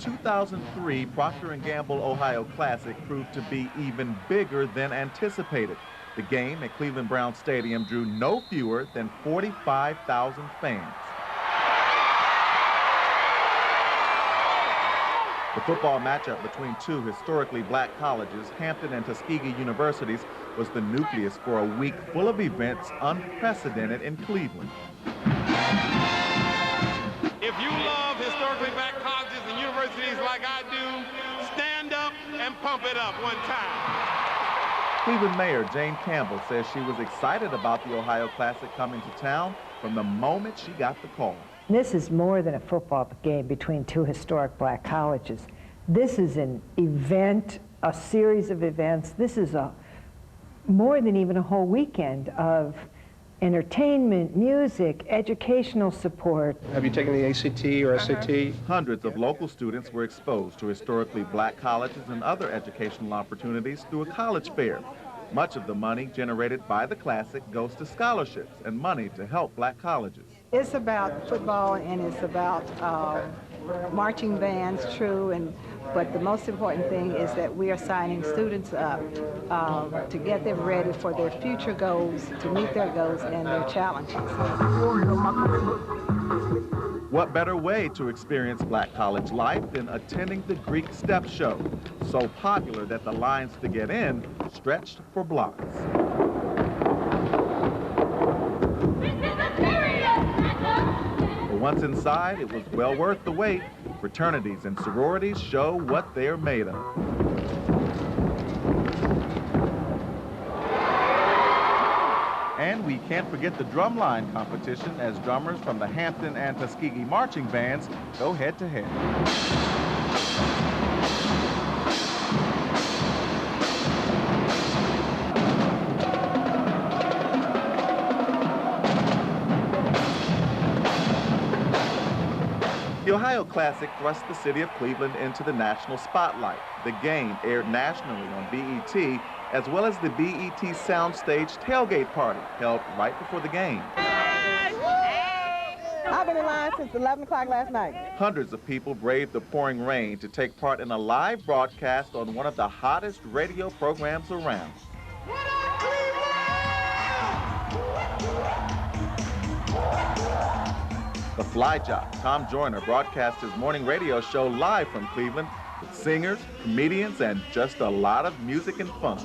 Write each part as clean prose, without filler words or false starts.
2003 Procter & Gamble Ohio Classic proved to be even bigger than anticipated. The game at Cleveland Brown Stadium drew no fewer than 45,000 fans. The football matchup between two historically black colleges, Hampton and Tuskegee universities, was the nucleus for a week full of events unprecedented in Cleveland. If you love historically black colleges and universities like I do, stand up and pump it up one time. Cleveland Mayor Jane Campbell says she was excited about the Ohio Classic coming to town from the moment she got the call. This is more than a football game between two historic black colleges. This is an event, a series of events. This is more than even a whole weekend of entertainment, music, educational support. Have you taken the ACT or SAT? Hundreds of local students were exposed to historically black colleges and other educational opportunities through a college fair. Much of the money generated by the Classic goes to scholarships and money to help black colleges. It's about football and it's about marching bands, true, but the most important thing is that we are signing students up to get them ready for their future goals, to meet their goals and their challenges. What better way to experience black college life than attending the Greek Step Show, so popular that the lines to get in stretched for blocks. But once inside, it was well worth the wait. Fraternities and sororities show what they're made of. And we can't forget the drumline competition as drummers from the Hampton and Tuskegee marching bands go head-to-head. The Ohio Classic thrust the city of Cleveland into the national spotlight. The game aired nationally on BET, as well as the BET Soundstage tailgate party held right before the game. I've been in line since 11 o'clock last night. Hundreds of people braved the pouring rain to take part in a live broadcast on one of the hottest radio programs around. The fly jock, Tom Joyner, broadcast his morning radio show live from Cleveland with singers, comedians, and just a lot of music and fun.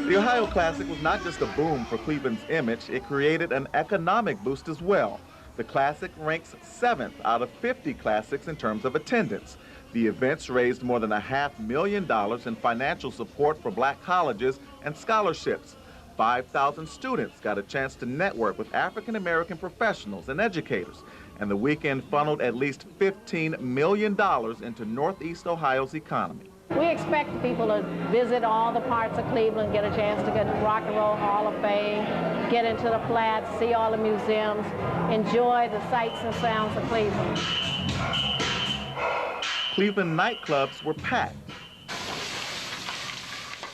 The Ohio Classic was not just a boom for Cleveland's image, it created an economic boost as well. The Classic ranks 7th out of 50 classics in terms of attendance. The events raised more than $500,000 in financial support for black colleges and scholarships. 5,000 students got a chance to network with African-American professionals and educators, and the weekend funneled at least $15 million into Northeast Ohio's economy. We expect people to visit all the parts of Cleveland, get a chance to get to Rock and Roll Hall of Fame, get into the Flats, see all the museums, enjoy the sights and sounds of Cleveland. Cleveland nightclubs were packed.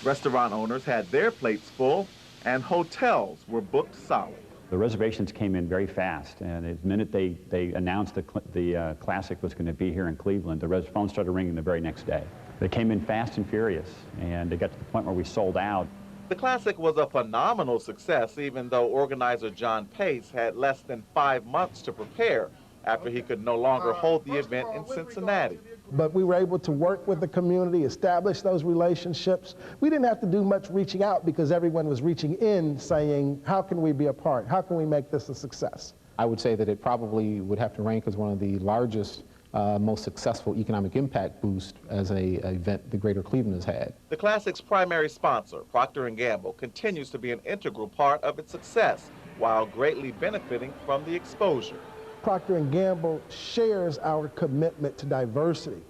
Restaurant owners had their plates full, and hotels were booked solid. The reservations came in very fast, and the minute they announced the Classic was going to be here in Cleveland, the phones started ringing the very next day. They came in fast and furious, and it got to the point where we sold out. The Classic was a phenomenal success, even though organizer John Pace had less than 5 months to prepare after he could no longer hold the event in Cincinnati. But we were able to work with the community, establish those relationships. We didn't have to do much reaching out because everyone was reaching in saying, how can we be a part? How can we make this a success? I would say that it probably would have to rank as one of the largest, most successful economic impact boost as an event the Greater Cleveland has had. The Classic's primary sponsor, Procter & Gamble, continues to be an integral part of its success while greatly benefiting from the exposure. Procter & Gamble shares our commitment to diversity,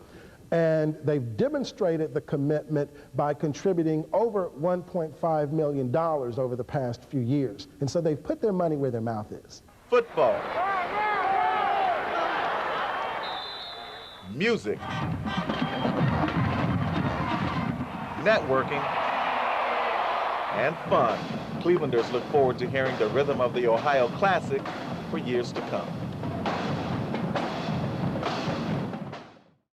and they've demonstrated the commitment by contributing over $1.5 million over the past few years. And so they've put their money where their mouth is. Football, music, networking, and fun. Clevelanders look forward to hearing the rhythm of the Ohio Classic for years to come.